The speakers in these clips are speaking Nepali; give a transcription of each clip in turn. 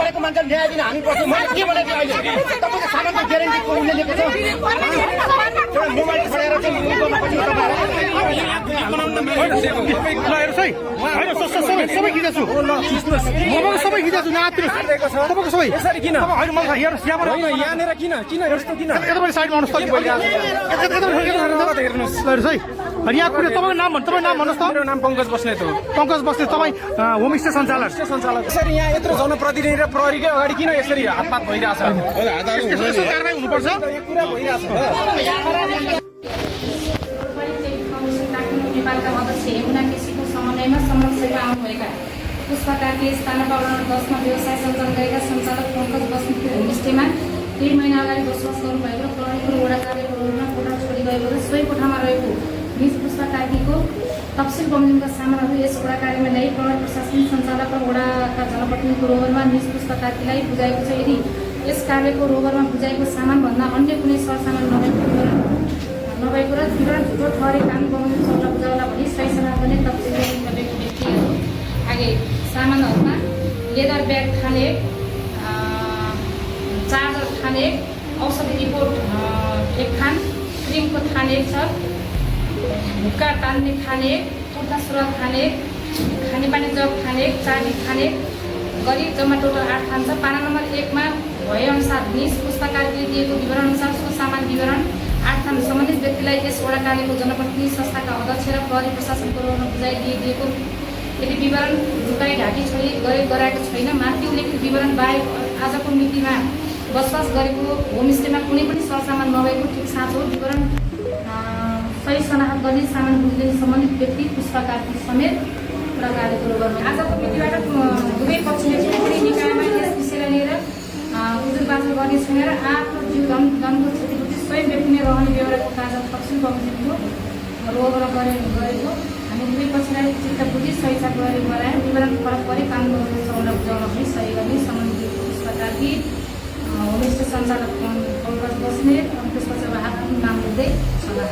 गरेको मान्छे न्याय दिन हामी पर्छ। मैले के भनेको अहिले तपाईँको सामानको ग्यारेन्टी को उसले लिएको छ मोबाइल छोडेर चाहिँ सबै खिचेछु सबै खिचेछु नआत्नु तपाईँको सबै यसरी किन होइन मलाई यहाँनिर किन यस्तो किन यतापट्टि साइडमा आउनुहोस् हेर्नुहोस् है यहाँ कुरो तपाईँको नाम भन्नु तपाईँको नाम भन्नुहोस् त। मेरो नाम पङ्कज बस्नेत हो। पङ्कज बस्नेत तपाईँ होमस्टे सञ्चालक यसरी यहाँ यत्रो जनप्रतिनिधि र प्रहरीकै अगाडि किन यसरी हातपात भइरहेछ कारवाही हुनुपर्छ पुरा भइरहेछ। नेपालका अध्यक्ष यमुना केसीको समन्वयमा संरक्षणमा आउनुभएका पुष्पा कार्की स्थानीय पावडर 10 मा व्यवसाय सञ्चालन गरेका सञ्चालक पङ्कज बस्नेतको होमस्टेमा 3 महिना अगाडि बसोबास गर्नुभएको र प्रहरीको वडा कार्यालयमा कोठा छोडी गएको र सोही कोठामा रहेको निज पुष्पा कार्कीको तफसिल बमोजिमका सामानहरू यस वडा कार्यमा ल्याई प्रहरी प्रशासन सञ्चालक र वडाका जनप्रतिनिधिको रोभरमा निज पुष्पा कार्कीलाई बुझाएको छ। यदि यस कार्यको रोभरमा बुझाएको सामानभन्दा अन्य कुनै सरसामान नभएको र विवरण झुटो ठहरे कानुन बमोजिम चौला बुझाउला भनी सही सल्लाह गर्ने तफसिल गरेको व्यक्तिहरू आगे सामानहरूमा लेदर ब्याग खाने चार्जर खाने औषधि रिपोर्ट 1 खान क्रिमको थाने छ हुक्का तान्ने खाने कुर्ता सुरुवाल खाने खानेपानी जग खाने चाबी खाने गरी जम्मा टोटल 8 खान छ। पाना नम्बर 1 मा भएअनुसार निज पुष्पा कार्कीले दिएको विवरण अनुसार सो सामान विवरण 8 खान सम्बन्धित व्यक्तिलाई यस वडा कार्यको जनप्रतिनिधि संस्थाका अध्यक्ष र प्रहरी प्रशासनको रोभरमा बुझाइदिएको यदि विवरण झुकाइ ढाकी गराएको छैन माथि उल्लेखित विवरण बाहेक आजको मितिमा बसोबास गरेको होमस्टेमा कुनै पनि सरसामान नभएको ठिक साँचो विवरण सही सनाखत गर्ने सामान बुझ्ने सम्बन्धित व्यक्ति पुष्पा कार्की समेत वडा कार्यको रोभरमा आजको मितिबाट दुवै पक्षले कुनै निकायमा यस विषयलाई लिएर उजुरबाजुर गर्ने छैन र आफ्नो जीव जनको क्षतिपूर्ति स्वयं व्यक्ति नै रहने व्यवहारको कागज तफसिल बमोजिमको रोभर गरेको हामी दुवै पक्षलाई चित्त बुझी सही गराएर विवरण फरक परे कानुन बमोजिम चौला बुझाउन पनि सही गर्ने सम्बन्धित पुष्पा कार्की होमस्टे सञ्चालक पङ्कज बस्नेत त्यसपछि अब आफ्नो नाम लिँदै सल्लाह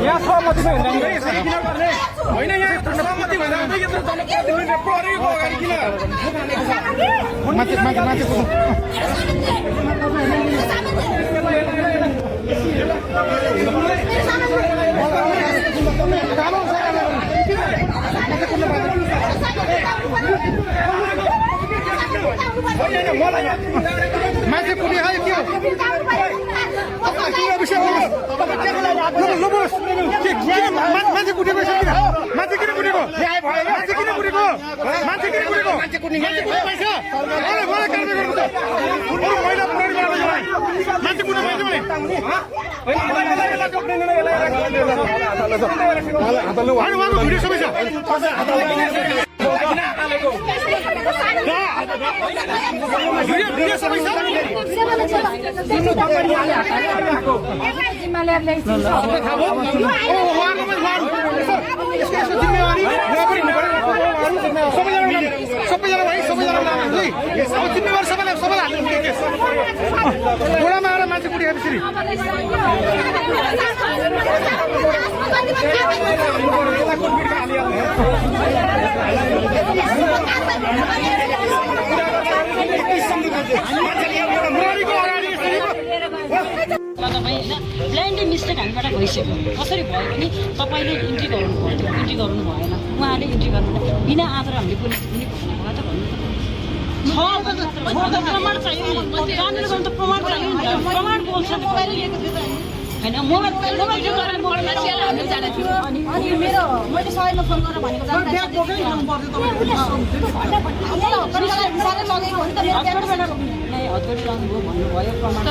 यहाँ सहमति होइन यहाँ सहमति भइरहेको यत्रो जनप्रतिनिधि प्रहरीको अगाडि किन मान्छे कुनै आयो के मान्छे कुटेको मान्छे किन कुटेको मान्छे किन कुटेको मान्छे किन कुटेको मान्छे कुट्ने महिला मान्छे कुट्ने भिडियो सबै छ सबैजना भाइ सबैजना जिम्मेवार सबैलाई घोडामा आएर मान्छे कुटेको त्यसरी ब्ल्यान्डै मिस्टेक हामीबाट भइसक्यो कसरी भयो भने तपाईँले इन्ट्री गर्नु पर्थ्यो इन्ट्री गर्नु भएन उहाँले इन्ट्री गर्नु बिना आधार हामीले पुलिस पनि भयो त भन्नु प्रमाण चाहियो जानेर गर्नु त प्रमाण चाहियो नि प्रमाण बोल्छ होइन मोबाइल अनि मेरो मैले सहरमा फोन गरेर भनेको हतगढी लानुभयो भन्नुभयो प्रमाण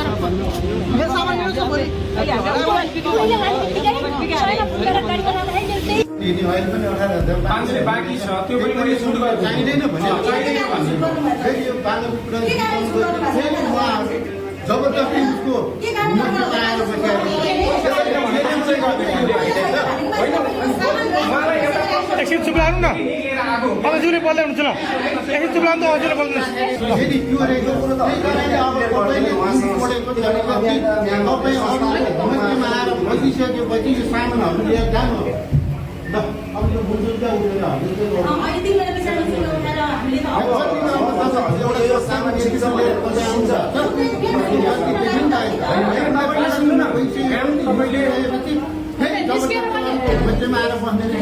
मान्छे बाँकी छ त्यो पनि मैले सुट गरेको चाहिँदैन भने जबरजस्ती उसको मुख्य बनाएर एकछिन चुप लाग्नु न अझैले बोल्दै हुनुहुन्छ ल एकछिन चुप लाग्नु त अझैले बोल्नुहोस् यदि त्यो रहेको कुरो त्यही कारणले अब तपाईँले पढेको तपाईँ अरूमा आएर बसिसकेपछि यो सामानहरू लिएर जानु ल अब यो बुझ्दा उठेर एउटा सामान मान्छेमा आएर बस्ने